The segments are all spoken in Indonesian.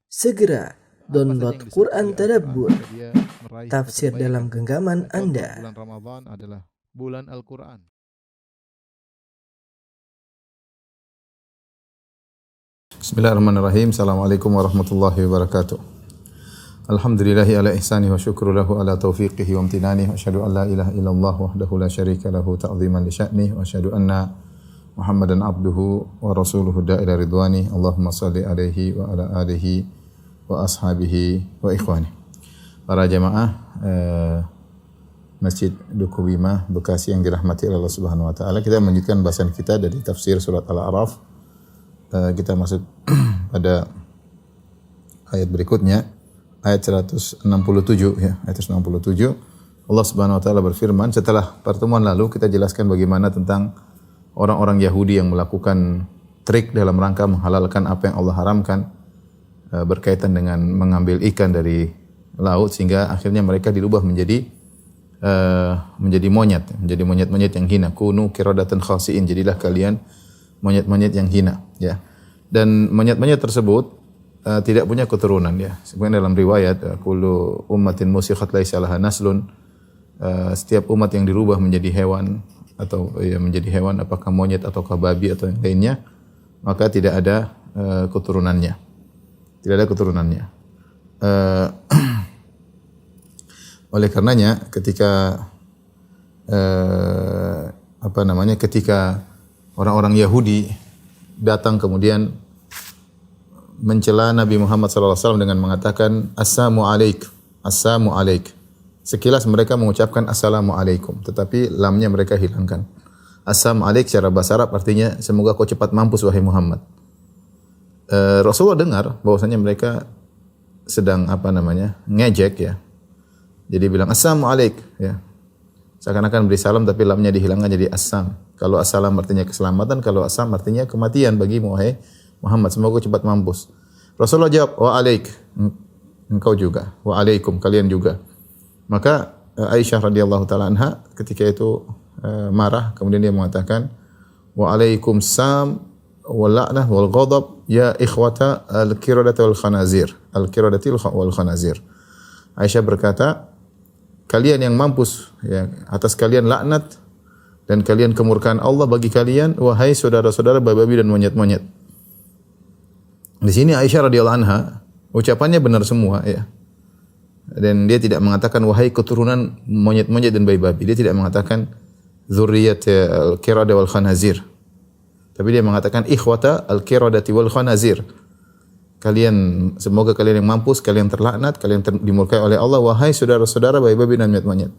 Segera download Quran Tadabbur, tafsir dalam genggaman Anda. Bulan Ramadan adalah bulan Al-Quran. Bismillahirrahmanirrahim. Assalamualaikum warahmatullahi wabarakatuh. Alhamdulillahi ala ihsani wa syukru lahu ala taufiqihi wa amtinani wa asyhadu an la ilaha illallah wahdahu la syarika lahu ta'ziman li sya'ni wa asyhadu anna Muhammadan abduhu wa rasuluhu da'ila ridwani. Allahumma salli alaihi wa ala alihi wa ashabihi wa ikhwani. Para jamaah Masjid Duku Bima Bekasi yang dirahmati Allah Subhanahu wa taala, kita melanjutkan bahasan kita dari tafsir surat Al-A'raf. Kita masuk pada ayat berikutnya, ayat 167 ya, ayat 167. Allah Subhanahu wa taala berfirman, setelah pertemuan lalu kita jelaskan bagaimana tentang orang-orang Yahudi yang melakukan trik dalam rangka menghalalkan apa yang Allah haramkan, berkaitan dengan mengambil ikan dari laut, sehingga akhirnya mereka dirubah menjadi monyet-monyet yang hina. Kunu qiradatan khasiin, jadilah kalian monyet-monyet yang hina, ya. Dan monyet-monyet tersebut tidak punya keturunan, ya. Sebenarnya dalam riwayat kullu ummatin musikhat laisa laha naslun, setiap umat yang dirubah menjadi hewan atau menjadi hewan, apakah monyet ataukah babi atau yang lainnya, maka tidak ada keturunannya. Tidak ada keturunannya. Oleh karenanya ketika ketika orang-orang Yahudi datang kemudian mencela Nabi Muhammad SAW dengan mengatakan assalamu alaik, assalamu alaik. Sekilas mereka mengucapkan assalamu alaikum, tetapi lamnya mereka hilangkan. Assalamu alaik secara bahasa Arab artinya semoga kau cepat mampus wahai Muhammad. Rasulullah dengar bahwasanya mereka sedang ngejek, ya. Jadi bilang assalamu alaik, ya. Seakan-akan beri salam tapi lamnya dihilangkan jadi assam. Kalau assalam artinya keselamatan, kalau assam artinya kematian bagimu wahai Muhammad, semoga cepat mampus. Rasulullah jawab, wa alaik, engkau juga, wa alaikum, kalian juga. Maka Aisyah radhiyallahu taala anha ketika itu marah, kemudian dia mengatakan wa alaikum sam wal la'nah wal ghadab ya ikhwata al-qiradati wal khanazir, al-qiradati wal khanazir. Aisyah berkata, kalian yang mampus, ya, atas kalian laknat dan kalian kemurkaan Allah bagi kalian, wahai saudara-saudara babi dan monyet-monyet. Di sini Aisyah radhiyallahu anha ucapannya benar semua, ya. Dan dia tidak mengatakan wahai keturunan monyet-monyet dan babi-babi. Dia tidak mengatakan dzurriyyat al-qirada wal khanazir. Tapi dia mengatakan ikhwata al-qiradati wal khanazir. Kalian, semoga kalian yang mampus, kalian terlaknat, kalian dimurkai oleh Allah, wahai saudara-saudara babi-babi dan monyet-monyet.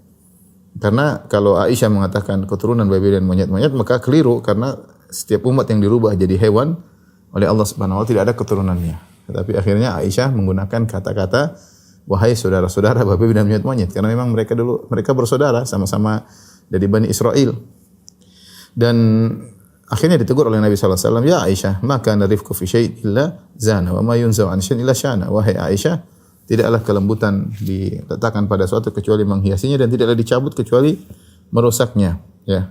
Karena kalau Aisyah mengatakan keturunan babi dan monyet-monyet, maka keliru, karena setiap umat yang dirubah jadi hewan oleh Allah Subhanahu wa taala tidak ada keturunannya. Tetapi akhirnya Aisyah menggunakan kata-kata wahai saudara-saudara babi dan monyet-monyet, karena memang mereka bersaudara, sama-sama dari Bani Israel. Dan akhirnya ditegur oleh Nabi sallallahu alaihi wasallam, ya Aisyah, maka narifku fi syai' illa zana wa ma yunzau an syai'in illa syana. Wahai Aisyah, tidaklah kelembutan diletakkan pada suatu kecuali menghiasinya, dan tidaklah dicabut kecuali merusaknya, ya.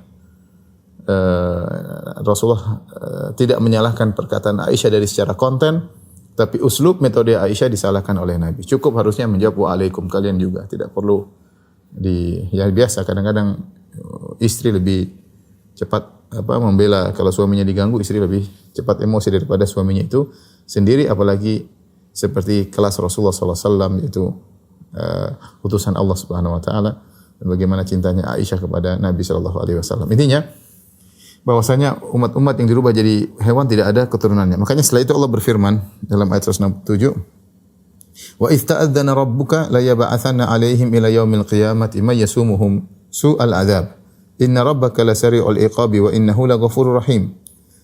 Rasulullah tidak menyalahkan perkataan Aisyah dari secara konten, tapi uslub metode Aisyah disalahkan oleh Nabi. Cukup harusnya menjawab wa alaikum, kalian juga. Tidak perlu biasa kadang-kadang istri lebih cepat membela, kalau suaminya diganggu, istri lebih cepat emosi daripada suaminya itu sendiri, apalagi seperti kelas Rasulullah SAW, yaitu utusan Allah Subhanahu wa taala, dan bagaimana cintanya Aisyah kepada Nabi SAW. Intinya bahwasanya umat-umat yang dirubah jadi hewan tidak ada keturunannya. Makanya setelah itu Allah berfirman dalam ayat 167, wa idz ta'adzana rabbuka la yab'atsanna 'alaihim ila yaumil qiyamati may yasumuhum su'al 'adzab. Inna rabbaka lasari'ul iqabi wa innahu laghafurur rahim.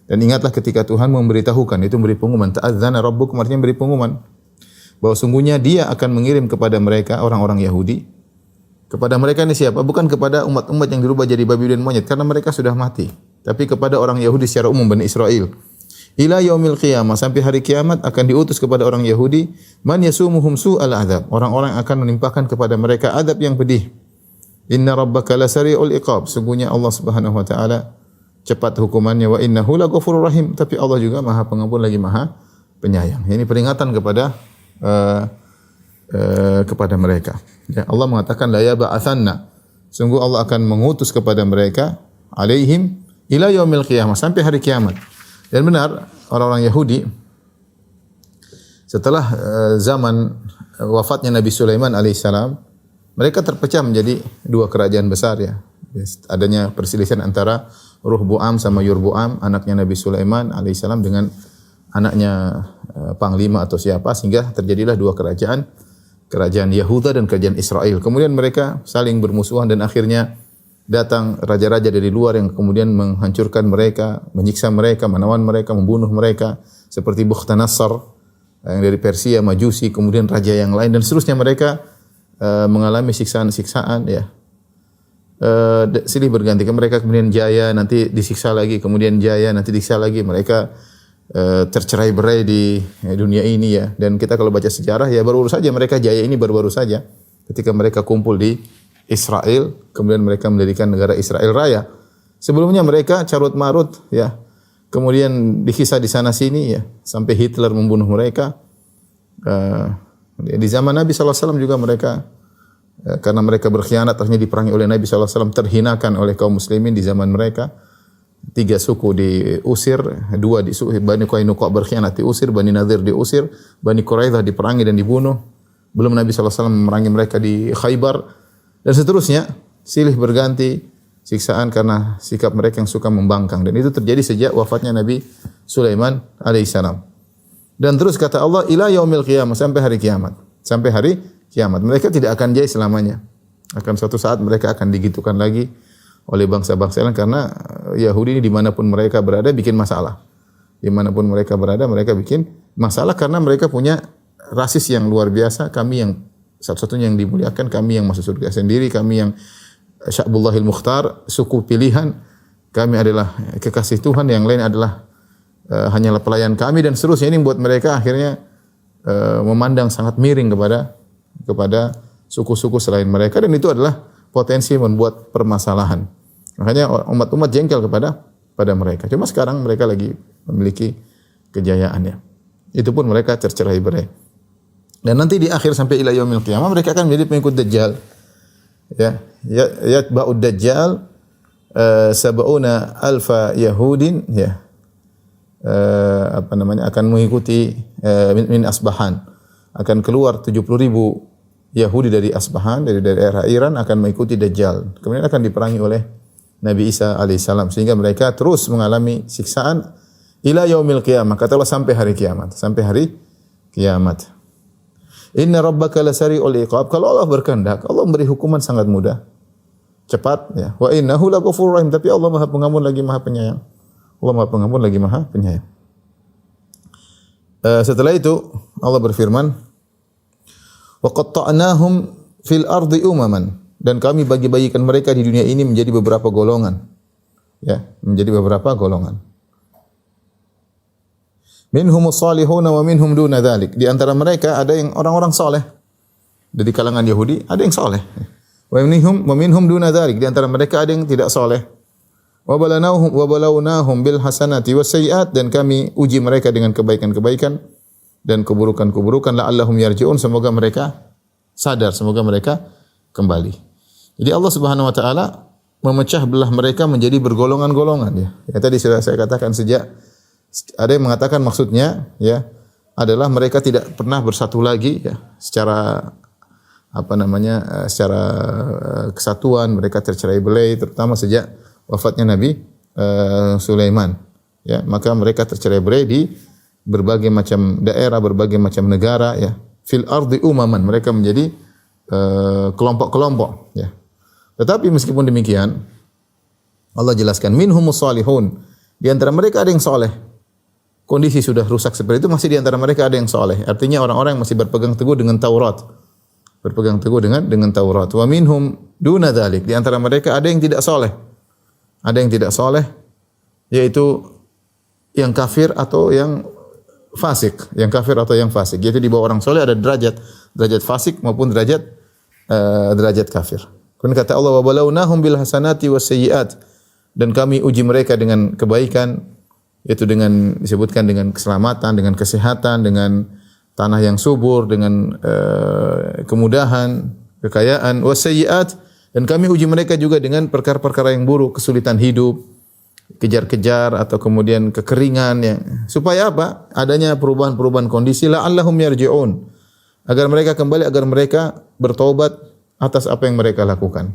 Dan ingatlah ketika Tuhan memberitahukan, itu memberi pengumuman, ta'adzana rabbukum artinya memberi pengumuman, bahwa sungguhnya dia akan mengirim kepada mereka, orang-orang Yahudi, kepada mereka ini siapa? Bukan kepada umat-umat yang dirubah jadi babi dan monyet, karena mereka sudah mati, tapi kepada orang Yahudi secara umum, Bani Israel. Ila yaumil qiyamah, sampai hari kiamat akan diutus kepada orang Yahudi, man yasumuhum su'al adzab, orang-orang akan menimpakan kepada mereka adab yang pedih. Inna rabbaka lasari'ul iqab, sungguhnya Allah Subhanahu wa taala cepat hukumannya, wa innahu laghafurur rahim, tapi Allah juga Maha Pengampun lagi Maha Penyayang. Ini peringatan kepada kepada mereka. Ya, Allah mengatakan la yab'atsanna. Sungguh Allah akan mengutus kepada mereka alaihim ila yaumil qiyamah, sampai hari kiamat. Dan benar, orang-orang Yahudi setelah zaman wafatnya Nabi Sulaiman alaihissalam, mereka terpecah menjadi dua kerajaan besar ya. Adanya perselisihan antara Ruhbu'am sama Yurbu'am, anaknya Nabi Sulaiman alaihissalam dengan anaknya panglima atau siapa, sehingga terjadilah dua kerajaan, kerajaan Yahuda dan kerajaan Israel. Kemudian mereka saling bermusuhan dan akhirnya datang raja-raja dari luar yang kemudian menghancurkan mereka, menyiksa mereka, menawan mereka, membunuh mereka, seperti Bukhtanasar yang dari Persia, Majusi, kemudian raja yang lain dan seterusnya. Mereka mengalami siksaan-siksaan ya. Silih berganti, mereka kemudian jaya, nanti disiksa lagi, kemudian jaya, nanti disiksa lagi. Mereka tercerai-berai di dunia ini ya. Dan kita kalau baca sejarah ya baru saja mereka jaya ini baru-baru saja ketika mereka kumpul di Israel, kemudian mereka mendirikan negara Israel Raya. Sebelumnya mereka carut-marut ya. Kemudian dikisah di sana sini ya, sampai Hitler membunuh mereka. Di zaman Nabi SAW juga mereka karena mereka berkhianat akhirnya diperangi oleh Nabi SAW, terhinakan oleh kaum muslimin di zaman mereka. 3 suku diusir, 2 diusir, Bani Qainuqa berkhianat diusir, Bani Nadir diusir, Bani Quraidah diperangi dan dibunuh. Belum Nabi SAW memerangi mereka di Khaybar dan seterusnya, silih berganti siksaan karena sikap mereka yang suka membangkang, dan itu terjadi sejak wafatnya Nabi Sulaiman alaihissalam. Dan terus kata Allah ila yaumil qiyamah, sampai hari kiamat. Sampai hari kiamat. Mereka tidak akan jaya selamanya. Akan suatu saat mereka akan digitukan lagi oleh bangsa-bangsa lain karena Yahudi ini dimanapun mereka berada bikin masalah. Dimanapun mereka berada mereka bikin masalah karena mereka punya rasis yang luar biasa. Kami yang satu-satunya yang dimuliakan, kami yang masuk surga sendiri, kami yang Sya'bullahil Mukhtar, suku pilihan, kami adalah kekasih Tuhan, yang lain adalah hanyalah pelayan kami dan seterusnya. Ini membuat mereka akhirnya memandang sangat miring kepada suku-suku selain mereka, dan itu adalah potensi membuat permasalahan. Makanya umat-umat jengkel pada mereka. Cuma sekarang mereka lagi memiliki kejayaannya. Itu pun mereka tercerai-berai. Dan nanti di akhir sampai ila yaumil qiyamah mereka akan menjadi pengikut Dajjal. Ya, yatba'ud Dajjal sab'una alfa Yahudin ya. Akan mengikuti min Asbahan. Akan keluar 70.000 Yahudi dari Asbahan, dari daerah Iran, akan mengikuti Dajjal. Kemudian akan diperangi oleh Nabi Isa alaihissalam, sehingga mereka terus mengalami siksaan ila yaumil qiyamah. Kata Allah sampai hari kiamat, sampai hari kiamat. Inna rabbaka lasari'ul iqab. Kalau Allah berkehendak, Allah memberi hukuman sangat mudah, cepat ya. Wa innahu laghafurur rahim. Tapi Allah Maha Pengampun lagi Maha Penyayang. Allah Maha Pengampun lagi Maha Penyayang. Setelah itu Allah berfirman, wa qatta'nahum fil ardi umaman, dan kami bagi-bagikan mereka di dunia ini menjadi beberapa golongan. Ya, menjadi beberapa golongan. Minhumus salihuna wa minhum duna dzalik. Di antara mereka ada yang orang-orang saleh. Dari kalangan Yahudi ada yang saleh. Wa minhum duna dzalik. Di antara mereka ada yang tidak saleh. Wa balawnahum bil hasanati was sayiat, dan kami uji mereka dengan kebaikan-kebaikan dan keburukan-keburukan, la'allahum yarji'un, semoga mereka sadar, semoga mereka kembali. Jadi Allah Subhanahu wa taala memecah belah mereka menjadi bergolongan-golongan ya. Ya tadi sudah saya katakan sejak ada yang mengatakan maksudnya ya adalah mereka tidak pernah bersatu lagi ya secara secara kesatuan, mereka tercerai-berai terutama sejak wafatnya Nabi Sulaiman ya, maka mereka tercerai-berai di berbagai macam daerah, berbagai macam negara ya. Fil ardi umaman, mereka menjadi kelompok-kelompok ya. Tetapi meskipun demikian Allah jelaskan minhumus salihun, di antara mereka ada yang saleh. Kondisi sudah rusak seperti itu, masih di antara mereka ada yang saleh. Artinya orang-orang yang masih berpegang teguh dengan Taurat. Berpegang teguh dengan Taurat. Wa minhum duna dzalik, di antara mereka ada yang tidak saleh. Ada yang tidak saleh, yaitu yang kafir atau yang fasik, yang kafir atau yang fasik. Yaitu di bawah orang saleh ada derajat fasik maupun derajat kafir. Kemudian kata Allah, wa balawnahum bil hasanati was sayyiat, dan kami uji mereka dengan kebaikan, yaitu dengan disebutkan dengan keselamatan, dengan kesehatan, dengan tanah yang subur dengan kemudahan, kekayaan, wasayyi'at, dan kami uji mereka juga dengan perkara-perkara yang buruk, kesulitan hidup, kejar-kejar atau kemudian kekeringan yang supaya apa? Adanya perubahan-perubahan kondisi la'allahum yarji'un. Agar mereka kembali, agar mereka bertobat atas apa yang mereka lakukan.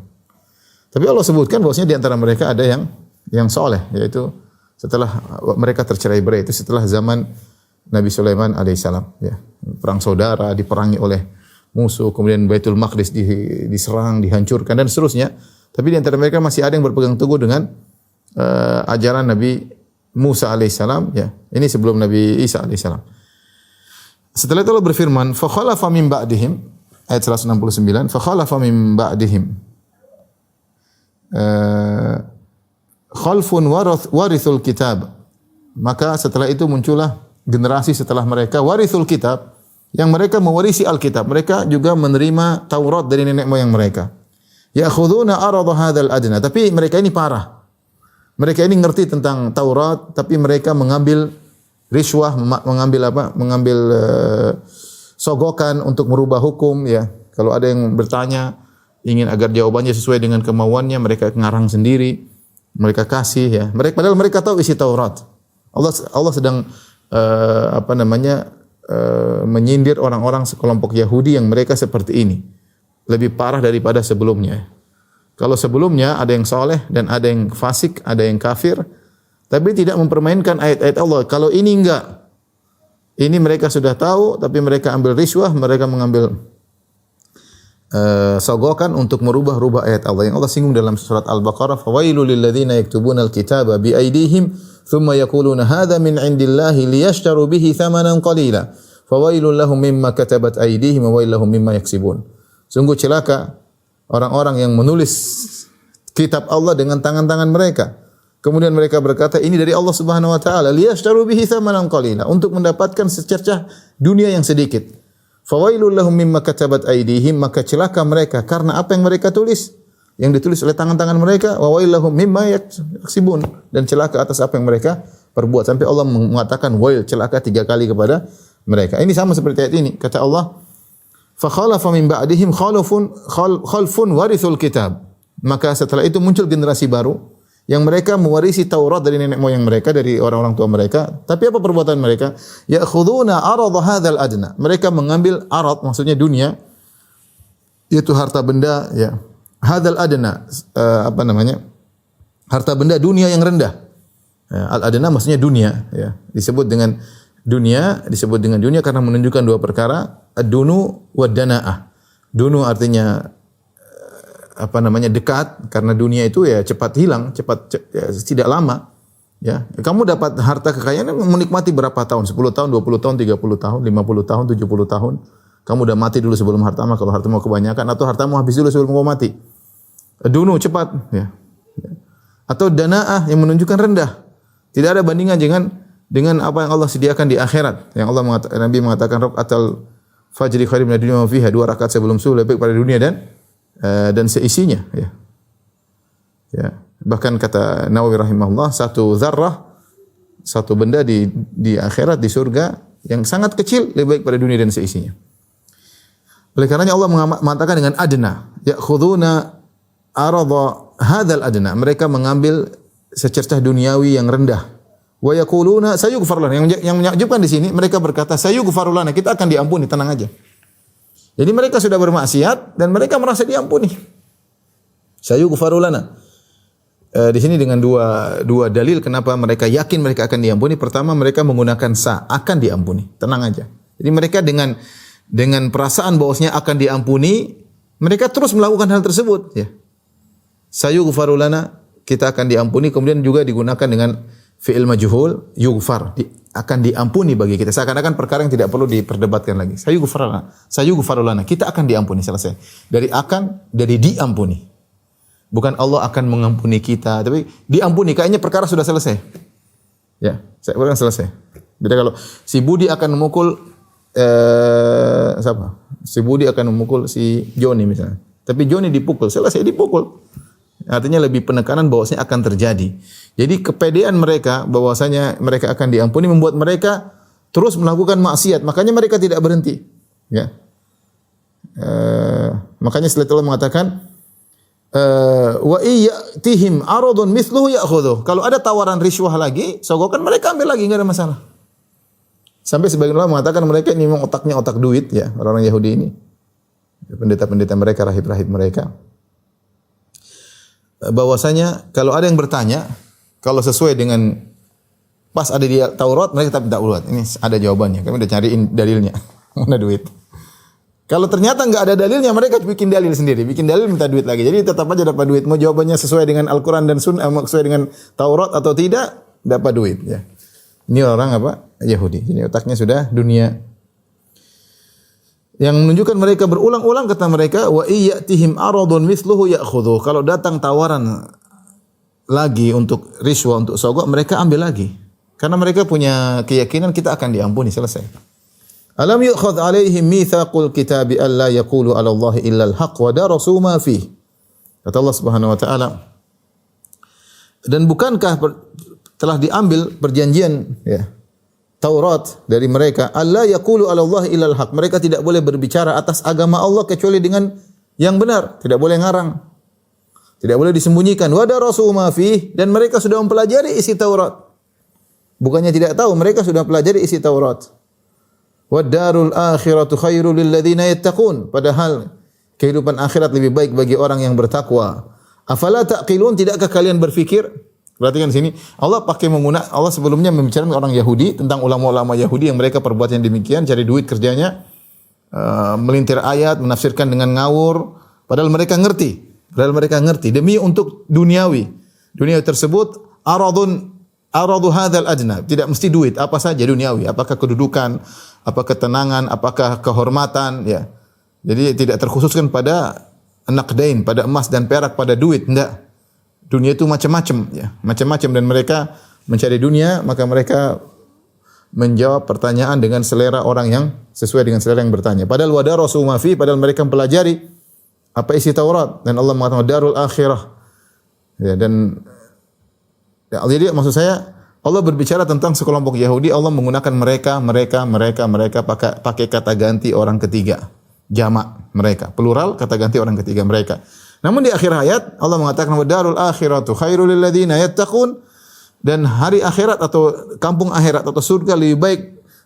Tapi Allah sebutkan bahwasanya di antara mereka ada yang soleh, yaitu setelah mereka tercerai-berai, itu setelah zaman Nabi Sulaiman alaihissalam, ya. Perang saudara, diperangi oleh musuh, kemudian Baitul Maqdis diserang, dihancurkan dan seterusnya. Tapi di antara mereka masih ada yang berpegang teguh dengan ajaran Nabi Musa alaihissalam, ya. Ini sebelum Nabi Isa alaihissalam. Setelah itu Allah berfirman, fa khalafa min ba'dihim, ayat 169, fa khalafa min ba'dihim khalfun warithul kitab. Maka setelah itu muncullah generasi setelah mereka warithul kitab, yang mereka mewarisi Alkitab. Mereka juga menerima Taurat dari nenek moyang mereka. Ya'khuduna arada hadzal adna, tapi mereka ini parah. Mereka ini ngerti tentang Taurat, tapi mereka mengambil riswah, mengambil sogokan untuk merubah hukum, ya. Kalau ada yang bertanya ingin agar jawabannya sesuai dengan kemauannya, mereka ngarang sendiri, mereka kasih, ya. Padahal mereka tahu isi Taurat. Allah sedang menyindir orang-orang sekelompok Yahudi yang mereka seperti ini. Lebih parah daripada sebelumnya. Kalau sebelumnya ada yang soleh dan ada yang fasik, ada yang kafir, tapi tidak mempermainkan ayat-ayat Allah. Kalau ini enggak. Ini mereka sudah tahu, tapi mereka ambil riswah, mereka mengambil sogokan untuk merubah-rubah ayat Allah. Yang Allah singgung dalam surat Al-Baqarah, fawailul lilladzina yaktubuna al-kitaba bi aydihim thumma yaquluna hadza min indillahi liyashtaru bihi thamanan qalila fawailul lahum mimma katabat aydihim wa wailul lahum mimma yaksibun. Sungguh celaka orang-orang yang menulis kitab Allah dengan tangan-tangan mereka. Kemudian mereka berkata ini dari Allah Subhanahu wa taala liyashtaru bihi thamanan qalila, untuk mendapatkan secercah dunia yang sedikit. Fawailul lahum mimma katabat aydihim, maka celaka mereka karena apa yang mereka tulis, yang ditulis oleh tangan-tangan mereka. Wa wailul lahum mimma yaksibun, dan celaka atas apa yang mereka perbuat. Sampai Allah mengatakan wail, celaka 3 kali kepada mereka. Ini sama seperti ayat ini. Kata Allah, fa khalafa min ba'dihim khalfun warithul kitab. Maka setelah itu muncul generasi baru yang mereka mewarisi Taurat dari nenek moyang mereka, dari orang-orang tua mereka. Tapi apa perbuatan mereka? Ya'khuduna arada hadzal adna. Mereka mengambil arad, maksudnya dunia, yaitu harta benda, ya. Hadzal adna, harta benda dunia yang rendah. Ya, al-adna maksudnya dunia, ya. Disebut dengan dunia karena menunjukkan 2 perkara, ad-dunu wad dana'ah. Dunu artinya dekat, karena dunia itu ya cepat hilang, tidak lama, ya. Kamu dapat harta kekayaan menikmati berapa tahun? 10 tahun, 20 tahun, 30 tahun, 50 tahun, 70 tahun. Kamu udah mati dulu sebelum hartamu, kalau hartamu kebanyakan, atau hartamu habis dulu sebelum kamu mati. Dunu cepat, ya. Atau dana'ah yang menunjukkan rendah. Tidak ada bandingan dengan apa yang Allah sediakan di akhirat. Yang Nabi mengatakan rakaatul fajri khairum minad dunya wa fiha, 2 rakaat sebelum subuh lebih baik pada dunia dan seisinya, ya. Ya, bahkan kata Nawawi rahimahullah, satu benda di akhirat, di surga yang sangat kecil lebih baik pada dunia dan seisinya. Oleh karenanya Allah mengatakan dengan adna, ya'khuduna arada hadzal adna, mereka mengambil secercah duniawi yang rendah. Wa yaquluna sayughfar lana, yang menakjubkan di sini mereka berkata sayughfar lana, kita akan diampuni, tenang aja. Jadi mereka sudah bermaksiat dan mereka merasa diampuni. Sayughfaru lana. Di sini dengan dua dalil kenapa mereka yakin mereka akan diampuni. Pertama, mereka menggunakan akan diampuni. Tenang aja. Jadi mereka dengan perasaan bahwasanya akan diampuni, mereka terus melakukan hal tersebut, ya. Sayughfaru lana, kita akan diampuni, kemudian juga digunakan dengan fi'il majhul, yughfar, akan diampuni bagi kita. Seakan-akan perkara yang tidak perlu diperdebatkan lagi. Sayughfar lana, kita akan diampuni, selesai. Dari diampuni. Bukan Allah akan mengampuni kita, tapi diampuni, kayaknya perkara sudah selesai. Ya, perkara selesai. Beda kalau si Budi akan memukul siapa? Si Budi akan memukul si Joni misalnya. Tapi Joni dipukul, selesai dipukul. Artinya lebih penekanan bahwasanya akan terjadi. Jadi kepedean mereka bahwasanya mereka akan diampuni membuat mereka terus melakukan maksiat, makanya mereka tidak berhenti. Ya. Makanya setelah Allah mengatakan wa iyatihim aradun mithluhu ya'khudhu. Kalau ada tawaran riswah lagi, sogokan mereka ambil lagi, enggak ada masalah. Sampai sebagian ulama mengatakan mereka ini memang otaknya otak duit ya, orang-orang Yahudi ini. Pendeta-pendeta mereka, rahib-rahib mereka. Bahwasanya kalau ada yang bertanya, kalau sesuai dengan pas ada di Taurat, mereka tetap tidak buat. Ini ada jawabannya. Kami udah cariin dalilnya. Mana duit? Kalau ternyata nggak ada dalilnya, mereka bikin dalil sendiri. Bikin dalil minta duit lagi. Jadi tetap aja dapat duit. Mau jawabannya sesuai dengan Al-Quran dan Sunnah, sesuai dengan Taurat atau tidak, dapat duit. Ya. Ini orang apa? Yahudi. Ini otaknya sudah dunia. Yang menunjukkan mereka berulang-ulang kata mereka, wa iyatihim aradun mithluhu ya'khudhu. Kalau datang tawaran lagi untuk riswah, untuk sogok, mereka ambil lagi. Karena mereka punya keyakinan kita akan diampuni, selesai. Alam yu'khadh alaihim mitsaqul kitabi alla yaqulu 'ala Allahi illa al-haq wa darasu ma fihi. Kata Allah Subhanahu wa taala. Dan bukankah telah diambil perjanjian ya, Taurat dari mereka, alla yaqulu 'ala Allahi illa al-haq. Mereka tidak boleh berbicara atas agama Allah kecuali dengan yang benar, tidak boleh ngarang. Tidak boleh disembunyikan. Wa darasu ma fihi, dan mereka sudah mempelajari isi Taurat. Bukannya tidak tahu, mereka sudah pelajari isi Taurat. Wa darul akhiratu khairul lil ladzina yattaqun. Padahal kehidupan akhirat lebih baik bagi orang yang bertakwa. Afala taqilun, tidakkah kalian berfikir? Perhatikan sini, Allah Allah sebelumnya membicarakan orang Yahudi tentang ulama-ulama Yahudi yang mereka perbuatan demikian, cari duit kerjanya, melintir ayat, menafsirkan dengan ngawur, padahal mereka ngerti. Demi untuk duniawi. Duniawi tersebut aradu hadzal adna, tidak mesti duit, apa saja duniawi, apakah kedudukan, apa ketenangan, apakah kehormatan, ya. Jadi tidak terkhususkan pada naqdain, pada emas dan perak, pada duit, enggak. Dunia itu macam-macam, ya, macam-macam, dan mereka mencari dunia, maka mereka menjawab pertanyaan dengan selera orang yang sesuai dengan selera yang bertanya. Padahal wadarasu ma fi, padahal mereka mempelajari apa isi Taurat, dan Allah mengatakan darul akhirah. Ya, dan ya, jadi maksud saya Allah berbicara tentang sekelompok Yahudi, Allah menggunakan mereka pakai kata ganti orang ketiga, jamak mereka, plural kata ganti orang ketiga mereka. Namun di akhir ayat Allah mengatakan wadarul akhiratu khairul lil ladzina yattaqun, dan hari akhirat atau kampung akhirat atau surga lebih baik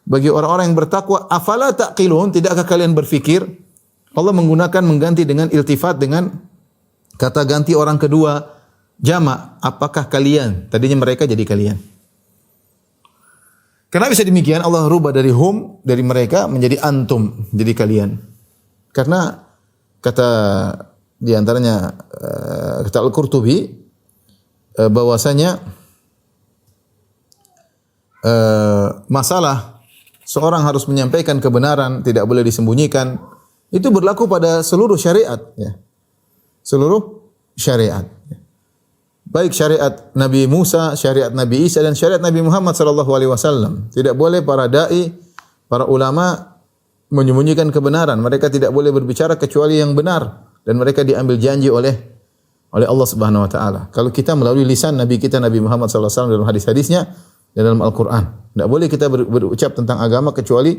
bagi orang-orang yang bertakwa. Afala taqilun, tidakkah kalian berfikir? Allah mengganti dengan iltifat, dengan kata ganti orang kedua jamak. Apakah kalian? Tadinya mereka jadi kalian. Kenapa bisa demikian? Allah rubah dari hum, dari mereka menjadi antum, jadi kalian. Karena kata di antaranya kata Al-Qurtubi bahwasanya masalah seorang harus menyampaikan kebenaran, tidak boleh disembunyikan, itu berlaku pada seluruh syariat, ya. Seluruh syariat. Baik syariat Nabi Musa, syariat Nabi Isa, dan syariat Nabi Muhammad sallallahu alaihi wasallam. Tidak boleh para dai, para ulama menyembunyikan kebenaran. Mereka tidak boleh berbicara kecuali yang benar, dan mereka diambil janji oleh Allah Subhanahu wa taala. Kalau kita melalui lisan Nabi kita Nabi Muhammad sallallahu alaihi wasallam dalam hadis-hadisnya dan dalam Al-Qur'an, tidak boleh kita berucap tentang agama kecuali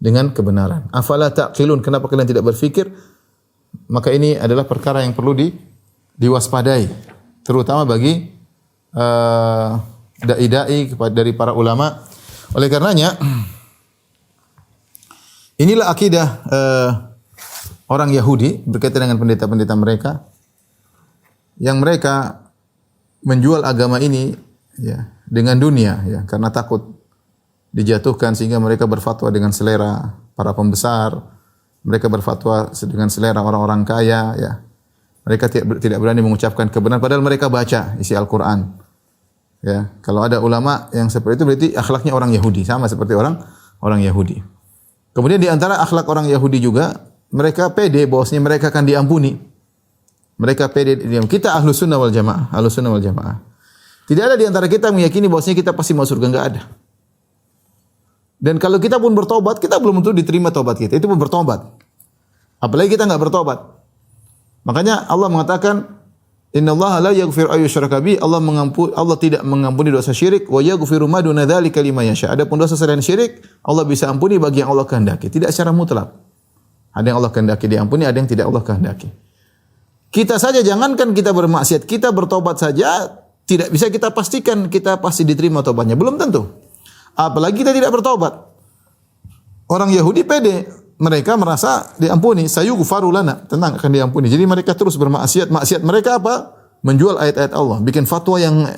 dengan kebenaran. Afala taqilun, kenapa kalian tidak berfikir? Maka ini adalah perkara yang perlu diwaspadai, terutama bagi dai-dai dari para ulama. Oleh karenanya, inilah akidah orang Yahudi berkaitan dengan pendeta-pendeta mereka, yang mereka menjual agama ini, ya, dengan dunia, ya, karena takut dijatuhkan, sehingga mereka berfatwa dengan selera para pembesar, mereka berfatwa dengan selera orang-orang kaya, ya. Mereka tidak berani mengucapkan kebenaran, padahal mereka baca isi Al-Quran. Ya, kalau ada ulama yang seperti itu berarti akhlaknya orang Yahudi, sama seperti orang Yahudi. Kemudian di antara akhlak orang Yahudi juga, mereka pede bahwasanya mereka akan diampuni. Mereka pede, kita ahlus sunnah wal jamaah. Tidak ada di antara kita meyakini bahwasanya kita pasti masuk surga, enggak ada. Dan kalau kita pun bertobat, kita belum tentu diterima tobat kita. Itu pun bertobat. Apalagi kita enggak bertobat. Makanya Allah mengatakan Innallaha la yaghfiru ayyushraka bihi. Allah tidak mengampuni dosa syirik, wa yaghfiru ma duna dzalika liman yasha. Adapun dosa selain syirik, Allah bisa ampuni bagi yang Allah kehendaki, tidak secara mutlak. Ada yang Allah kehendaki diampuni, ada yang tidak Allah kehendaki. Kita saja jangankan kita bermaksiat, kita bertobat saja tidak bisa kita pastikan kita pasti diterima tobatnya, belum tentu. Apalagi kita tidak bertobat. Orang Yahudi pede, mereka merasa diampuni, sayughfaru lana, tenang akan diampuni. Jadi mereka terus bermaksiat. Maksiat mereka apa? Menjual ayat-ayat Allah, bikin fatwa yang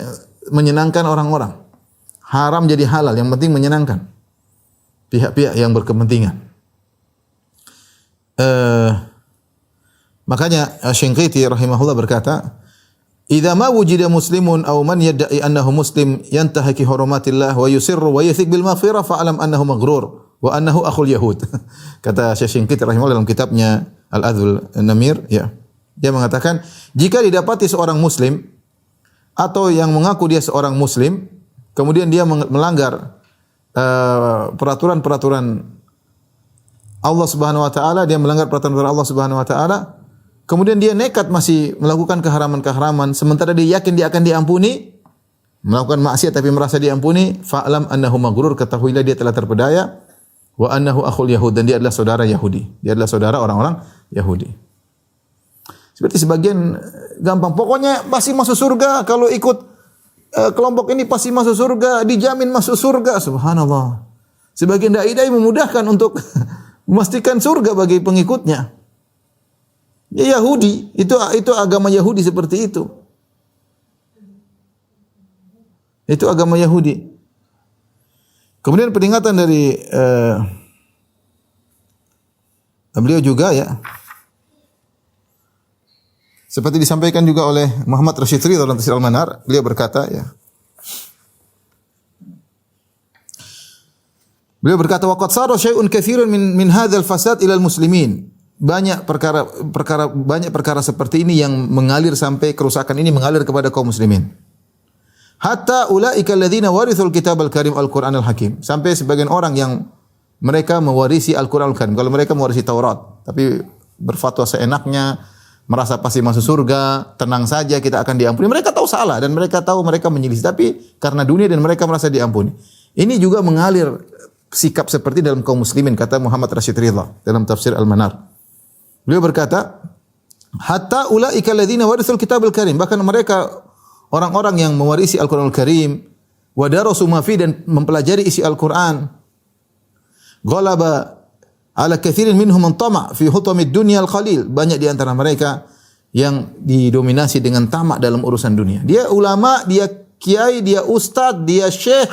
menyenangkan orang-orang. Haram jadi halal, yang penting menyenangkan pihak-pihak yang berkepentingan. Makanya Shinqiti rahimahullah berkata, "Idza ma wujida muslimun aw man yad'i annahu muslim yantahiki hurumatillah wa yusirru wa yathik bil maghfirah fa'lam annahu maghrur wa annahu akhul yahud." Kata Syekh Shinqiti rahimahullah dalam kitabnya Al-Adhul Namir, ya. Dia mengatakan, jika didapati seorang muslim atau yang mengaku dia seorang muslim, kemudian dia melanggar peraturan-peraturan Allah Subhanahu wa taala, dia melanggar peraturan Allah Subhanahu wa taala, kemudian dia nekat masih melakukan keharaman-keharaman sementara dia yakin dia akan diampuni, melakukan maksiat tapi merasa diampuni, fa'lam annahu maghrur, ketahuilah dia telah terpedaya, wa annahu akhul yahud, dan dia adalah saudara Yahudi. Dia adalah saudara orang-orang Yahudi. Seperti sebagian gampang, pokoknya pasti masuk surga kalau ikut kelompok ini, pasti masuk surga, dijamin masuk surga. Subhanallah. Sebagian dai-dai memudahkan untuk memastikan surga bagi pengikutnya. Ya Yahudi, itu agama Yahudi seperti itu. Itu agama Yahudi. Kemudian peringatan dari beliau juga, ya. Seperti disampaikan juga oleh Muhammad Rashid Ridha dalam Tafsir Al-Manar, beliau berkata, ya. Beliau berkata, "Wa qad sara syai'un katsirun min hadzal fasad ila al-muslimin." Banyak perkara seperti ini yang mengalir sampai kerusakan ini mengalir kepada kaum muslimin. Hatta ulaika alladziina warithul kitabal karim al-Qur'anul hakim. Sampai sebagian orang yang mereka mewarisi Al-Qur'anul karim. Kalau mereka mewarisi Taurat, tapi berfatwa seenaknya, merasa pasti masuk surga, tenang saja kita akan diampuni. Mereka tahu salah dan mereka tahu mereka menyelisih, tapi karena dunia dan mereka merasa diampuni. Ini juga mengalir sikap seperti dalam kaum muslimin, kata Muhammad Rashid Ridha dalam Tafsir Al-Manar. Beliau berkata, hatta ulaika alladziina warithul kitabal karim, bahkan mereka orang-orang yang mewarisi Al-Qur'anul Karim, wa darasu ma fi, dan mempelajari isi Al-Qur'an, ghalaba ala katsirin minhum man tama' fi hutamid dunya al-qalil, banyak di antara mereka yang didominasi dengan tamak dalam urusan dunia. Dia ulama, dia kiai, dia ustadz, dia syekh,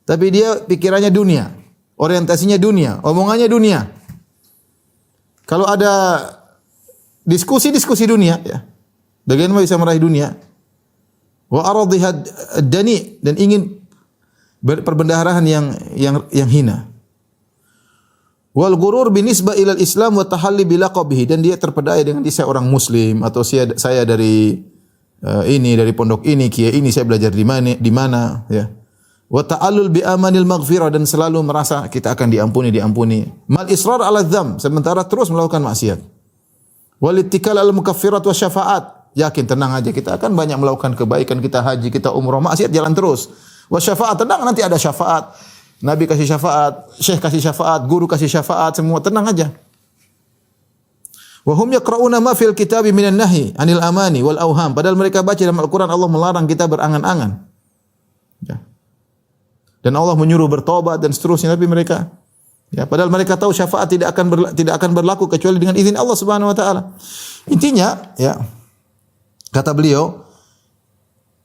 tapi dia pikirannya dunia. Orientasinya dunia, omongannya dunia. Kalau ada diskusi dunia, ya. Bagaimana bisa meraih dunia? Wa aradhiha dani, dan ingin perbendaharaan yang hina. Wal ghurur binisbah ilal Islam wa tahalli bilaqabihi, dan dia terpedaya dengan saya orang muslim, atau saya dari dari pondok ini, kiai ini, saya belajar di mana, ya. Wa ta'allul bi amanil maghfirah, dan selalu merasa kita akan diampuni. Mal israr ala dzam, sementara terus melakukan maksiat. Wal ittikal al mukaffirat wa syafaat, yakin tenang aja kita akan banyak melakukan kebaikan, kita haji, kita umrah, maksiat jalan terus. Wa syafaat, tenang nanti ada syafaat. Nabi kasih syafaat, syekh kasih syafaat, guru kasih syafaat, semua tenang aja. Wa hum yaqra'una ma fil kitabi minan nahi anil amani wal auham, padahal mereka baca dalam Al-Qur'an Allah melarang kita berangan-angan. Ya. Dan Allah menyuruh bertobat dan seterusnya, tapi mereka, ya, padahal mereka tahu syafaat tidak akan berlaku kecuali dengan izin Allah Subhanahu wa taala. Intinya, ya, kata beliau,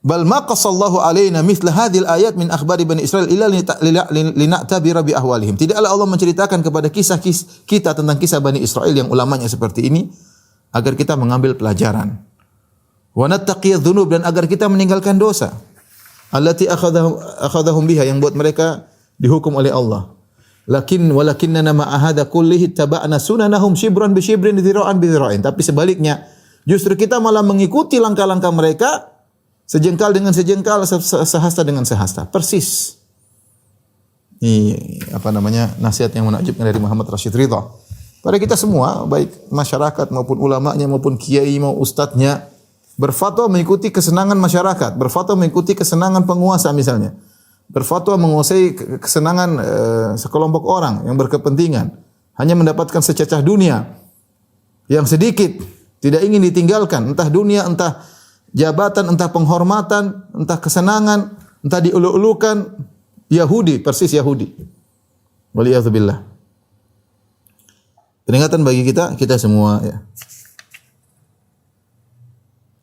bal ma qasallahu alaina mithla hadhil ayat min akhbari bani Israil illa lina'tabira bi ahwalihim. Tidaklah Allah menceritakan kepada kisah kita tentang kisah Bani Israil yang ulamanya seperti ini agar kita mengambil pelajaran. Wa nattaqiyadz dzunub, dan agar kita meninggalkan dosa. Allati akhadhahum biha, yang buat mereka dihukum oleh Allah. Walakinnana ma'a hadza kullihi taba'na sunanahum shibran bi shibrin dhira'an bi dhira'in. Tapi sebaliknya, justru kita malah mengikuti langkah-langkah mereka, sejengkal dengan sejengkal, sehasta dengan sehasta. Persis. Ini nasihat yang menakjubkan dari Muhammad Rashid Ridha. Pada kita semua, baik masyarakat maupun ulamanya maupun kiai mau ustadznya, berfatwa mengikuti kesenangan masyarakat, berfatwa mengikuti kesenangan penguasa misalnya, berfatwa menguasai kesenangan sekelompok orang yang berkepentingan, hanya mendapatkan sececah dunia yang sedikit, tidak ingin ditinggalkan, entah dunia, entah jabatan, entah penghormatan, entah kesenangan, entah diulu-ulukan. Yahudi, persis Yahudi. Waliyadzubillah. Peringatan bagi kita semua ya.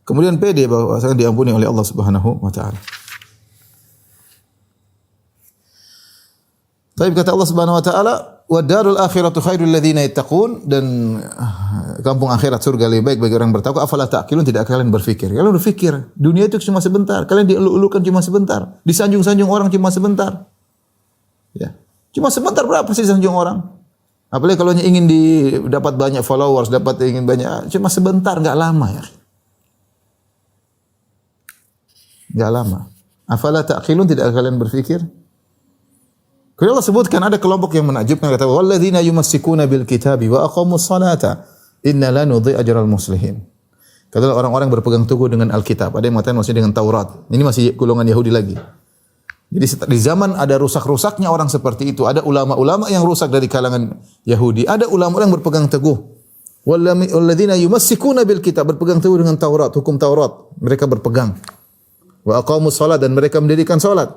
Kemudian pede bahwa akan diampuni oleh Allah Subhanahu wa taala. Baik, kata Allah Subhanahu wa taala, "Wa darul akhiratu khairul ladzina yattaqun," dan kampung akhirat surga lebih baik bagi orang bertakwa. Afala ta'qilun, tidak kalian berfikir? Kalian berfikir, dunia itu cuma sebentar, kalian dielu-elukan cuma sebentar, disanjung-sanjung orang cuma sebentar. Ya. Cuma sebentar, berapa sih disanjung orang? Apalagi kalau ingin dapat banyak followers, ingin banyak, cuma sebentar, enggak lama ya. Enggak lama. Afala ta'qilun, tidak kalian berfikir? Kalau Allah sebutkan ada kelompok yang menakjubkan, kata walladzina yumassikuna bil kitabi wa aqamus salata inna la nudhi ajral muslimin. Kata orang-orang berpegang teguh dengan Alkitab. Ada yang mengatakan maksudnya dengan Taurat. Ini masih golongan Yahudi lagi. Jadi di zaman ada rusak-rusaknya orang seperti itu. Ada ulama-ulama yang rusak dari kalangan Yahudi. Ada ulama yang berpegang teguh. Walladzina yumassikuna bil kitab, berpegang teguh dengan Taurat, hukum Taurat. Mereka berpegang. Wa aqamus salat, dan mereka mendirikan salat.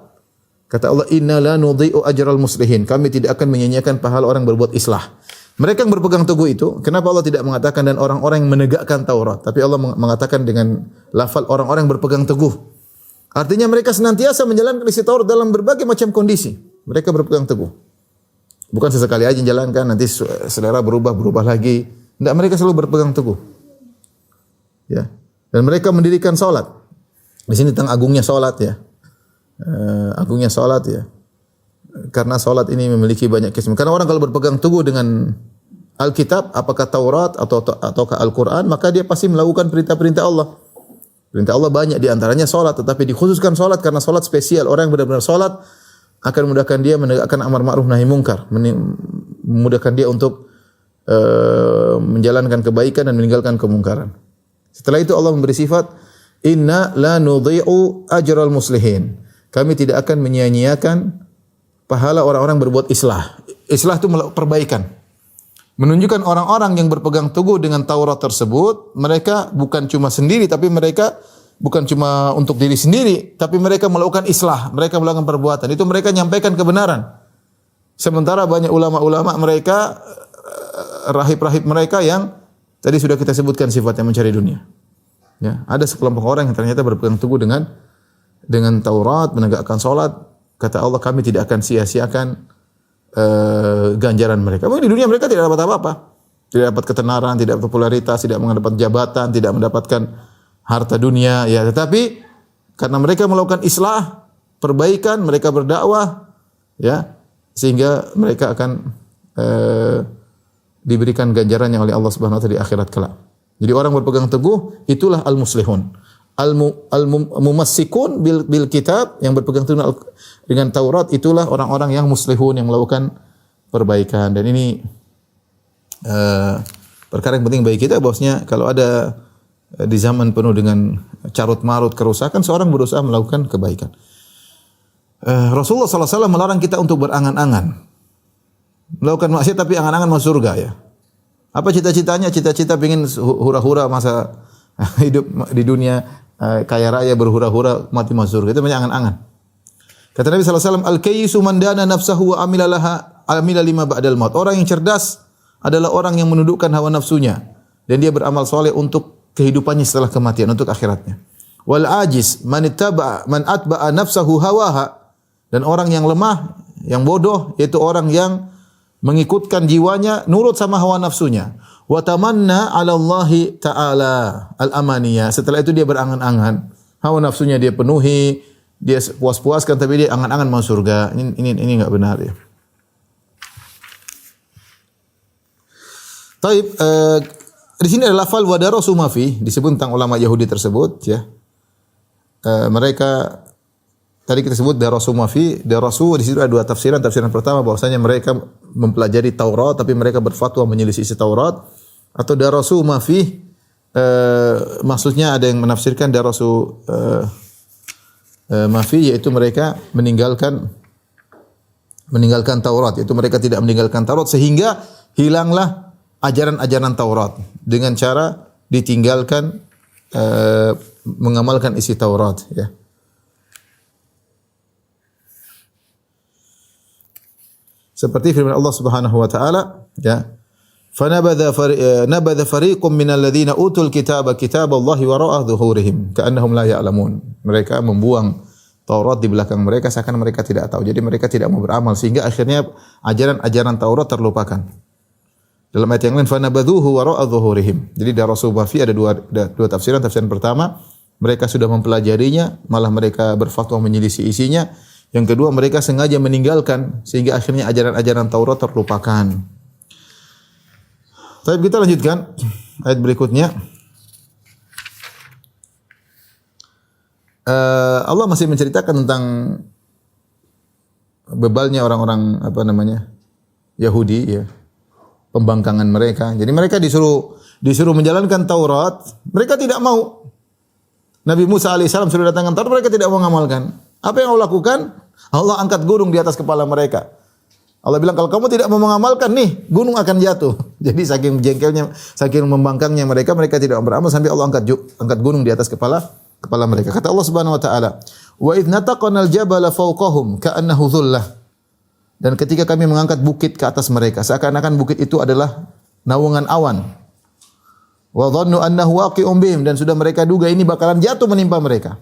Kata Allah, inna la nudhi'u ajral muslihin. Kami tidak akan menyia-nyiakan pahala orang berbuat islah. Mereka yang berpegang teguh itu, kenapa Allah tidak mengatakan dan orang-orang yang menegakkan Taurat, tapi Allah mengatakan dengan lafal orang-orang yang berpegang teguh. Artinya mereka senantiasa menjalankan isi Taurat dalam berbagai macam kondisi. Mereka berpegang teguh. Bukan sesekali aja menjalankan, nanti selera berubah lagi. Tidak, mereka selalu berpegang teguh. Ya. Dan mereka mendirikan salat. Di sini tentang agungnya salat ya. Agungnya salat ya. Karena salat ini memiliki banyak keistimewaan. Karena orang kalau berpegang teguh dengan Alkitab, apakah Taurat ataukah Al-Quran, maka dia pasti melakukan perintah-perintah Allah. Perintah Allah banyak, di antaranya salat, tetapi dikhususkan salat karena salat spesial. Orang yang benar-benar salat akan memudahkan dia menegakkan amar ma'ruf nahi munkar, memudahkan dia untuk menjalankan kebaikan dan meninggalkan kemungkaran. Setelah itu Allah memberi sifat inna la nudhi'u ajral muslihin. Kami tidak akan menyia-nyiakan pahala orang-orang berbuat islah. Islah itu perbaikan. Menunjukkan orang-orang yang berpegang teguh dengan Taurat tersebut, mereka bukan cuma sendiri, tapi mereka bukan cuma untuk diri sendiri, tapi mereka melakukan islah, mereka melakukan perbuatan. Itu mereka nyampaikan kebenaran. Sementara banyak ulama-ulama mereka, rahib-rahib mereka yang tadi sudah kita sebutkan sifatnya mencari dunia. Ya, ada sekelompok orang yang ternyata berpegang teguh dengan Taurat, menegakkan salat. Kata Allah, kami tidak akan sia-siakan ganjaran mereka. Mungkin di dunia mereka tidak dapat apa-apa. Tidak dapat ketenaran, tidak dapat popularitas, tidak mendapat jabatan, tidak mendapatkan harta dunia, ya, tetapi karena mereka melakukan islah, perbaikan, mereka berdakwah, ya, sehingga mereka akan diberikan ganjarannya oleh Allah Subhanahu wa taala di akhirat kelak. Jadi orang berpegang teguh itulah al-muslihun. Al-mumassikun bil kitab, yang berpegang teguh dengan Taurat, itulah orang-orang yang muslihun, yang melakukan perbaikan. Dan ini perkara yang penting bagi kita, bahwasanya kalau ada di zaman penuh dengan carut marut kerusakan, seorang berusaha melakukan kebaikan. Rasulullah SAW melarang kita untuk berangan-angan melakukan maksiat, tapi angan-angan masuk surga ya. Apa cita-citanya? Cita-cita ingin hura-hura masa hidup di dunia, kaya raya, berhura-hura, mati masuk surga. Itu banyak angan-angan. Kata Nabi SAW, al-kayyisu man dana nafsahu wa amila lima ba'dal maut. Orang yang cerdas adalah orang yang menundukkan hawa nafsunya dan dia beramal soleh untuk kehidupannya setelah kematian, untuk akhiratnya. Wal ajiz man atba'a nafsahu hawaha. Dan orang yang lemah, yang bodoh, yaitu orang yang mengikutkan jiwanya nurut sama hawa nafsunya. Wa tamanna 'ala Allah ta'ala al-amaniyah. Setelah itu dia berangan-angan, hawa nafsunya dia penuhi, dia puas-puaskan, tapi dia angan-angan masuk surga. Ini enggak benar ya. Taib, di sini ada lafal wa darasu ma fi, disebut tentang ulama Yahudi tersebut ya. Mereka tadi kita sebut darasu ma fi, darasu di situ ada dua tafsiran. Tafsiran pertama bahwasanya mereka mempelajari Taurat tapi mereka berfatwa menyelisih isi Taurat, atau darasu ma fi, maksudnya ada yang menafsirkan darasu mafi, yaitu mereka meninggalkan Taurat, yaitu mereka tidak meninggalkan Taurat sehingga hilanglah ajaran-ajaran Taurat dengan cara ditinggalkan mengamalkan isi Taurat, ya. Seperti firman Allah Subhanahu wa taala, ya. Nabadha fariqum minal ladzina utul kitaba kitaballahi wara'a dhuhurihim ka'annahum la ya'lamun. Mereka membuang Taurat di belakang mereka seakan mereka tidak tahu. Jadi mereka tidak mau beramal sehingga akhirnya ajaran-ajaran Taurat terlupakan. Dalam ayat yang lain fanabadhuhu wara'a dhuhurihim. Jadi dari Rasul Bafi ada dua tafsiran. Tafsiran pertama, mereka sudah mempelajarinya, malah mereka berfatwa menyelisih isinya. Yang kedua, mereka sengaja meninggalkan sehingga akhirnya ajaran-ajaran Taurat terlupakan. Tapi kita lanjutkan ayat berikutnya. Allah masih menceritakan tentang bebalnya orang-orang Yahudi, ya. Pembangkangan mereka. Jadi mereka disuruh menjalankan Taurat, mereka tidak mau. Nabi Musa alaihissalam sudah datangkan Taurat, mereka tidak mau mengamalkan. Apa yang Allah lakukan? Allah angkat gunung di atas kepala mereka. Allah bilang, kalau kamu tidak mau mengamalkan, nih, gunung akan jatuh. Jadi saking jengkelnya, saking membangkangnya mereka tidak beramal sampai Allah angkat gunung di atas kepala mereka. Kata Allah Subhanahu wa taala, "Wa idz nataqanal jabala fawqahum ka'annahu dhullah." Dan ketika kami mengangkat bukit ke atas mereka, seakan-akan bukit itu adalah naungan awan. Wa dhannu annahu waqi'un bihim, dan sudah mereka duga ini bakalan jatuh menimpa mereka.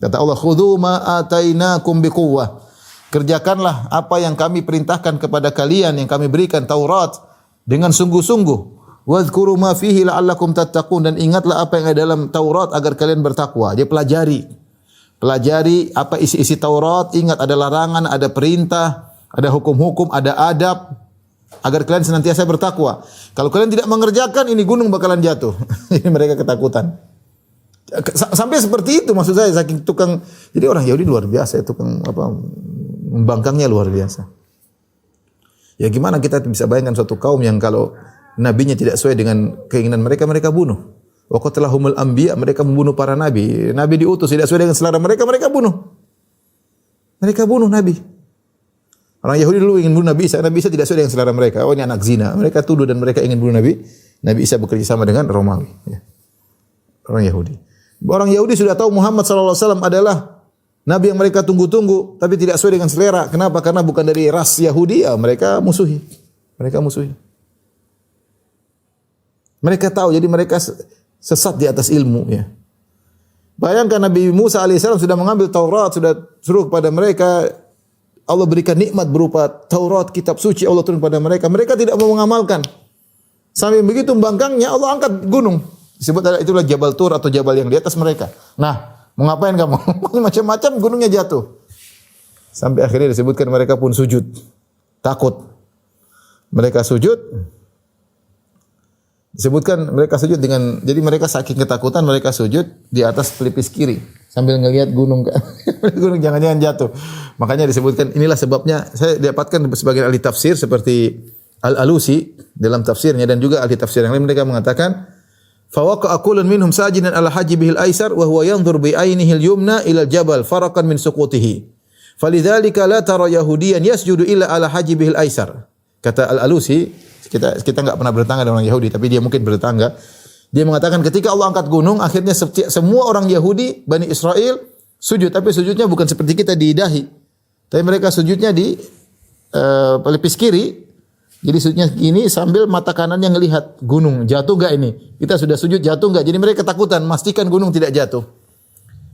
Kata Allah, "Khudhu ma atainakum biquwwah." Kerjakanlah apa yang kami perintahkan kepada kalian, yang kami berikan Taurat dengan sungguh-sungguh. Wadhkuru ma fihi la'allakum tattaqun, dan ingatlah apa yang ada dalam Taurat agar kalian bertakwa. Dia pelajari apa isi-isi Taurat, ingat ada larangan, ada perintah, ada hukum-hukum, ada adab agar kalian senantiasa bertakwa. Kalau kalian tidak mengerjakan, ini gunung bakalan jatuh. Ini mereka ketakutan. Sampai seperti itu maksud saya, saking tukang. Jadi orang Yahudi luar biasa, tukang membangkangnya luar biasa. Ya gimana kita bisa bayangkan suatu kaum yang kalau nabinya tidak sesuai dengan keinginan mereka, mereka bunuh. Wa qatalahumul anbiya, mereka membunuh para nabi. Nabi diutus tidak sesuai dengan selera mereka, mereka bunuh. Mereka bunuh nabi. Orang Yahudi dulu ingin bunuh Nabi Isa tidak sesuai dengan selera mereka. Oh, ini anak zina. Mereka tuduh dan mereka ingin bunuh Nabi Isa bekerja sama dengan Romawi, ya. Orang Yahudi. Orang Yahudi sudah tahu Muhammad SAW adalah Nabi yang mereka tunggu-tunggu, tapi tidak sesuai dengan selera. Kenapa? Karena bukan dari ras Yahudi, ya mereka musuhi. Mereka tahu, jadi mereka sesat di atas ilmu, ya. Bayangkan Nabi Musa alaihissalam sudah mengambil Taurat, sudah suruh kepada mereka. Allah berikan nikmat berupa Taurat, kitab suci Allah turun pada mereka. Mereka tidak mau mengamalkan. Sampai begitu membangkangnya, Allah angkat gunung. Disebut itulah Jabal Tur atau jabal yang di atas mereka. Nah, mau ngapain kamu? Macam-macam gunungnya jatuh. Sampai akhirnya disebutkan mereka pun sujud. Takut. Mereka sujud. Disebutkan mereka sujud dengan, jadi mereka saking ketakutan mereka sujud di atas pelipis kiri sambil ngelihat gunung. Gunung jangan-jangan jatuh. Makanya disebutkan inilah sebabnya, saya dapatkan sebagian ahli tafsir seperti Al-Alusi dalam tafsirnya dan juga ahli tafsir yang lain, mereka mengatakan fawaqa'a kullun minhum sajidan ala hajibihil aisar wa huwa yanzur bi ainihil yumna ila al-jabal farakan min suqutihi. Falidzalika la tara yahudiyan yasjudu illa ala hajibihil aisar. Kata Al-Alusi, kita enggak pernah bertetangga dengan orang Yahudi, tapi dia mungkin bertetangga. Dia mengatakan ketika Allah angkat gunung, akhirnya semua orang Yahudi, Bani Israel sujud, tapi sujudnya bukan seperti kita di dahi. Tapi mereka sujudnya di pelipis kiri. Jadi sujudnya gini sambil mata kanannya ngelihat gunung, jatuh enggak ini? Kita sudah sujud, jatuh enggak? Jadi mereka ketakutan, memastikan gunung tidak jatuh.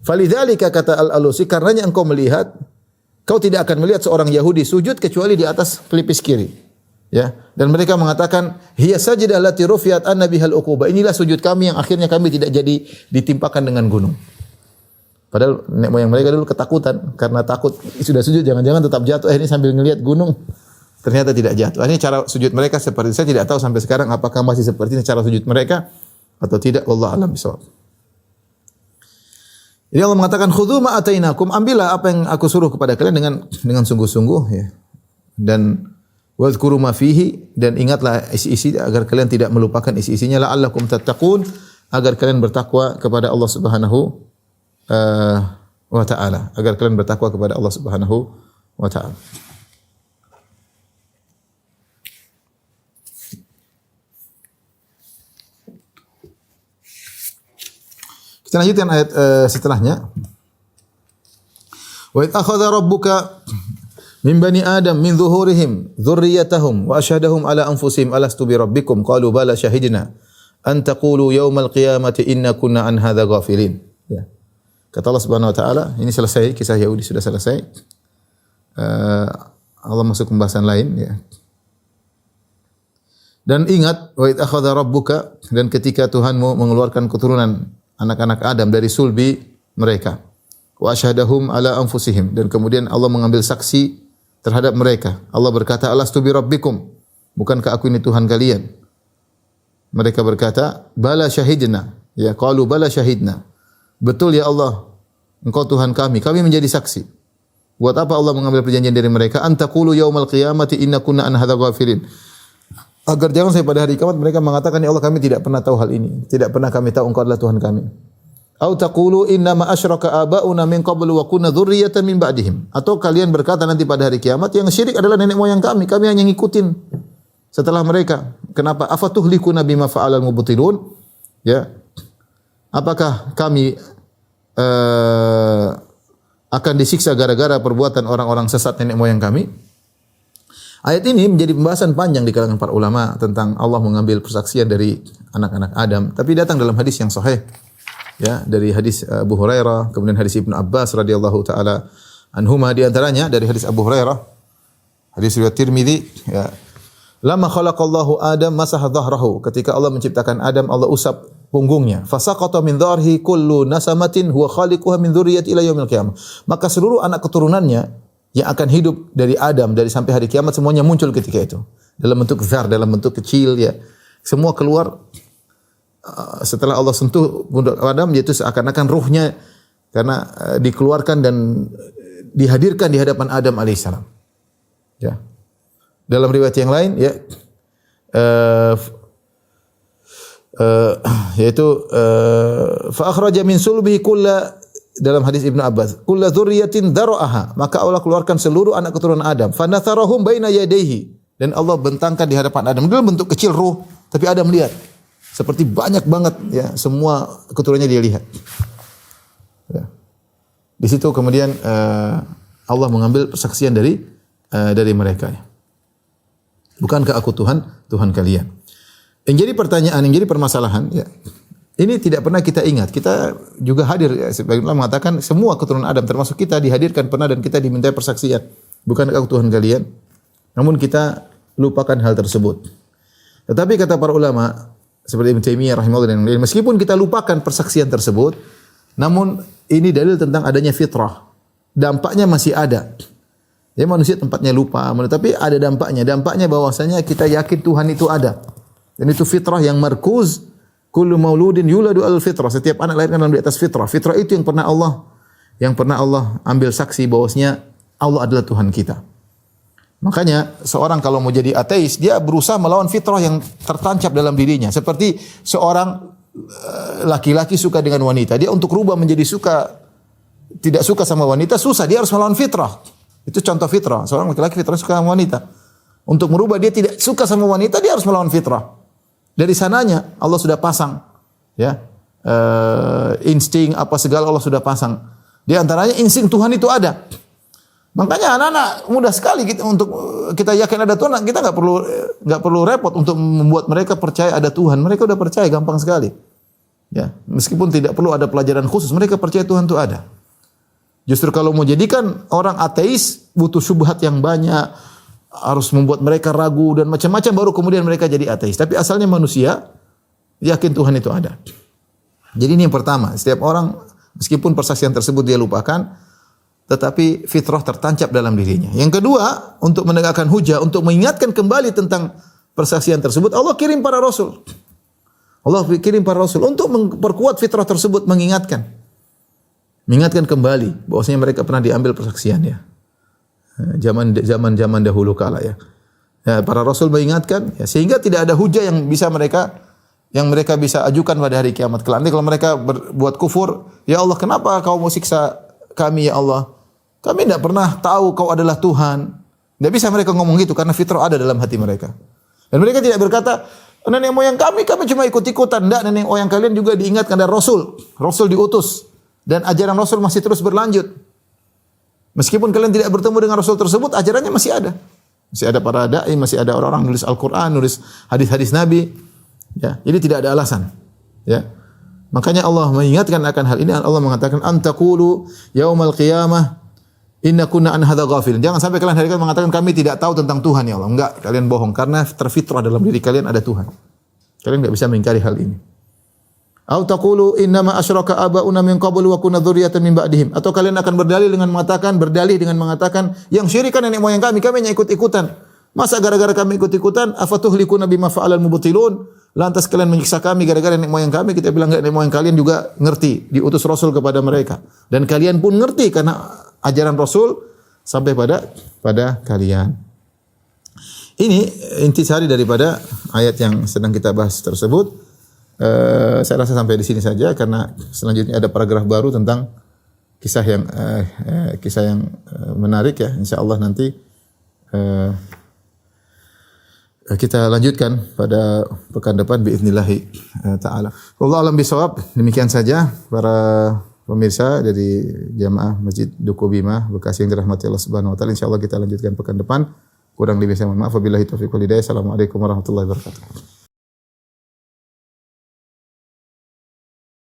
Falidzalika kata Al-Alusi, karenanya engkau melihat, kau tidak akan melihat seorang Yahudi sujud kecuali di atas pelipis kiri. Ya, dan mereka mengatakan hiya sajdah allati rufiat annabihal uquba. Inilah sujud kami yang akhirnya kami tidak jadi ditimpakan dengan gunung. Padahal nenek moyang mereka dulu ketakutan karena takut sudah sujud jangan-jangan tetap jatuh. Ini sambil ngelihat gunung ternyata tidak jatuh. Ini cara sujud mereka seperti, saya tidak tahu sampai sekarang apakah masih seperti ini cara sujud mereka atau tidak, wallahu a'lam bishawab. Jadi Allah mengatakan khudhu ma atainakum, ambillah apa yang aku suruh kepada kalian dengan sungguh-sungguh, ya. Dan wadhkuru ma fihi, dan ingatlah isi-isi agar kalian tidak melupakan isi-isinya, la'allakum tattaqun, agar kalian bertakwa kepada Allah Subhanahu wa taala, agar kalian bertakwa kepada Allah Subhanahu wa taala. Kita lanjutkan ayat setelahnya. Wa idh akhadha rabbuka min bani Adam min zuhurihim dzurriyyatahum wa asyhadahum ala anfusihim alastu bi rabbikum qalu bala syahidna an taqulu yaumal qiyamati inna kunna an hadza ghafilin. Ya. Kata Allah Subhanahu wa taala, ini selesai kisah Yahudi sudah selesai. Allah masuk pembahasan lain ya. Dan ingat wa idh akhadha rabbuka, dan ketika Tuhanmu mengeluarkan keturunan anak-anak Adam dari sulbi mereka. Wa asyhadahum ala anfusihim, dan kemudian Allah mengambil saksi terhadap mereka. Allah berkata, alastu bi rabbikum, bukankah aku ini Tuhan kalian? Mereka berkata, bala syahidna. Ya, qalu bala syahidna. Betul ya Allah, Engkau Tuhan kami menjadi saksi. Buat apa Allah mengambil perjanjian dari mereka? Antaqulu yaumal qiyamati inna kunna an hadza ghafilin. Agar jangan sampai pada hari kiamat mereka mengatakan, ya Allah, kami tidak pernah tahu hal ini. Tidak pernah kami tahu Engkau adalah Tuhan kami. Au taqulu inna ma asyraka aba'una min qablu wa kunna dzurriyyatan min ba'dihim. Atau kalian berkata nanti pada hari kiamat, yang syirik adalah nenek moyang kami hanya ngikutin setelah mereka. Kenapa? Afatuhlikuna bima fa'alal mubtilun? Ya. Apakah kami akan disiksa gara-gara perbuatan orang-orang sesat nenek moyang kami? Ayat ini menjadi pembahasan panjang di kalangan para ulama tentang Allah mengambil persaksian dari anak-anak Adam, tapi datang dalam hadis yang sahih. Ya, dari hadis Abu Hurairah, kemudian hadis Ibnu Abbas radhiyallahu taala anhuma, di antaranya dari hadis Abu Hurairah, hadis riwayat Tirmizi, ya. Lama khalaqallahu Adam masaha dhahrahu. Ketika Allah menciptakan Adam, Allah usap punggungnya. Fasaqata min dharhi kullu nasamatin huwa khaliquha min dzurriyyati ila yaumil qiyamah. Maka seluruh anak keturunannya yang akan hidup dari Adam dari sampai hari kiamat semuanya muncul ketika itu. Dalam bentuk zar, dalam bentuk kecil ya. Semua keluar setelah Allah sentuh pundak Adam, yaitu seakan-akan ruhnya karena dikeluarkan dan dihadirkan di hadapan Adam alaihissalam. Ya. Dalam riwayat yang lain ya yaitu fa akhraja min sulbihi kulla, dalam hadis Ibnu Abbas, kulla dzurriyyatin dzara'aha, maka Allah keluarkan seluruh anak keturunan Adam, fa natharahum baina yadayhi, dan Allah bentangkan di hadapan Adam dalam bentuk kecil ruh, tapi Adam lihat seperti banyak banget ya, semua keturunannya dia lihat. Ya. Di situ kemudian Allah mengambil persaksian dari mereka ya. Bukankah aku Tuhan kalian? Yang jadi pertanyaan, yang jadi permasalahan ya. Ini tidak pernah kita ingat. Kita juga hadir ya, sebagian ulama mengatakan semua keturunan Adam termasuk kita dihadirkan pernah dan kita dimintai persaksian. Bukankah aku Tuhan kalian? Namun kita lupakan hal tersebut. Tetapi kata para ulama seperti Ibnu Taimiyah rahimahullah dan lain, meskipun kita lupakan persaksian tersebut, namun ini dalil tentang adanya fitrah. Dampaknya masih ada. Ya, manusia tempatnya lupa, tapi ada dampaknya. Dampaknya bahwasanya kita yakin Tuhan itu ada. Dan itu fitrah yang markuz, kullu mauludin yuladu al fitrah. Setiap anak lahirkan di atas fitrah. Fitrah itu yang pernah Allah ambil saksi bahwasanya Allah adalah Tuhan kita. Makanya seorang kalau mau jadi ateis, dia berusaha melawan fitrah yang tertancap dalam dirinya. Seperti seorang laki-laki suka dengan wanita, dia untuk rubah menjadi tidak suka sama wanita, susah, dia harus melawan fitrah. Itu contoh fitrah. Seorang laki-laki fitrah suka sama wanita. Untuk merubah dia tidak suka sama wanita, dia harus melawan fitrah. Dari sananya Allah sudah pasang ya. Insting apa segala Allah sudah pasang. Di antaranya insting Tuhan itu ada. Makanya anak-anak mudah sekali untuk kita yakin ada Tuhan, kita nggak perlu repot untuk membuat mereka percaya ada Tuhan. Mereka udah percaya gampang sekali. Ya, meskipun tidak perlu ada pelajaran khusus, mereka percaya Tuhan itu ada. Justru kalau mau jadikan orang ateis butuh syubhat yang banyak, harus membuat mereka ragu dan macam-macam baru kemudian mereka jadi ateis. Tapi asalnya manusia yakin Tuhan itu ada. Jadi ini yang pertama, setiap orang meskipun persaksian tersebut dia lupakan, tetapi fitrah tertancap dalam dirinya. Yang kedua, untuk menegakkan hujah, untuk mengingatkan kembali tentang persaksian tersebut, Allah kirim para rasul. Allah kirim para rasul untuk memperkuat fitrah tersebut, mengingatkan kembali bahwasanya mereka pernah diambil persaksiannya. Zaman dahulu kala ya. Para rasul mengingatkan ya, sehingga tidak ada hujah yang bisa mereka yang mereka bisa ajukan pada hari kiamat kelak. Nanti kalau mereka berbuat kufur, ya Allah, kenapa kau mau siksa kami ya Allah? Kami tidak pernah tahu kau adalah Tuhan. Tidak bisa mereka ngomong gitu karena fitrah ada dalam hati mereka. Dan mereka tidak berkata, nenek moyang kami cuma ikut-ikutan. Tidak, nenek moyang kalian juga diingatkan dari Rasul. Rasul diutus. Dan ajaran Rasul masih terus berlanjut. Meskipun kalian tidak bertemu dengan Rasul tersebut, ajarannya masih ada. Masih ada para da'i, masih ada orang-orang nulis Al-Quran, nulis hadis-hadis Nabi. Ya, jadi tidak ada alasan. Ya. Makanya Allah mengingatkan akan hal ini. Allah mengatakan, "Antaqulu yaumal qiyamah inna kunna an hadza ghafilin." Jangan sampai kalian hari kiamat mengatakan kami tidak tahu tentang Tuhan ya Allah. Enggak, kalian bohong karena terfitrah dalam diri kalian ada Tuhan. Kalian enggak bisa mengingkari hal ini. Au taqulu innama asyraka abauna min qablu wa kunna dzurriyyatan min ba'dihim. Atau kalian akan berdalih dengan mengatakan yang syirik kan nenek moyang kami hanya ikut-ikutan. Masa gara-gara kami ikut-ikutan afatuhlikuna bima fa'alal mubtilun? Lantas kalian menyiksa kami gara-gara nenek moyang kami? Kita bilang enggak, nenek moyang kalian juga ngerti, diutus Rasul kepada mereka. Dan kalian pun ngerti karena ajaran Rasul sampai pada kalian. Ini intisari daripada ayat yang sedang kita bahas tersebut. Saya rasa sampai di sini saja karena selanjutnya ada paragraf baru tentang kisah yang menarik ya. Insyaallah nanti kita lanjutkan pada pekan depan biiznillahi taala. Wallahu a'lam bishawab. Demikian saja para pemirsa dari Jamaah Masjid Duku Bima Bekasi yang dirahmati Allah Subhanahu wa taala. Insyaallah kita lanjutkan pekan depan. Kurang lebih saya mohon maaf. Wabillahi taufiq wal hidayah. Assalamualaikum warahmatullahi wabarakatuh.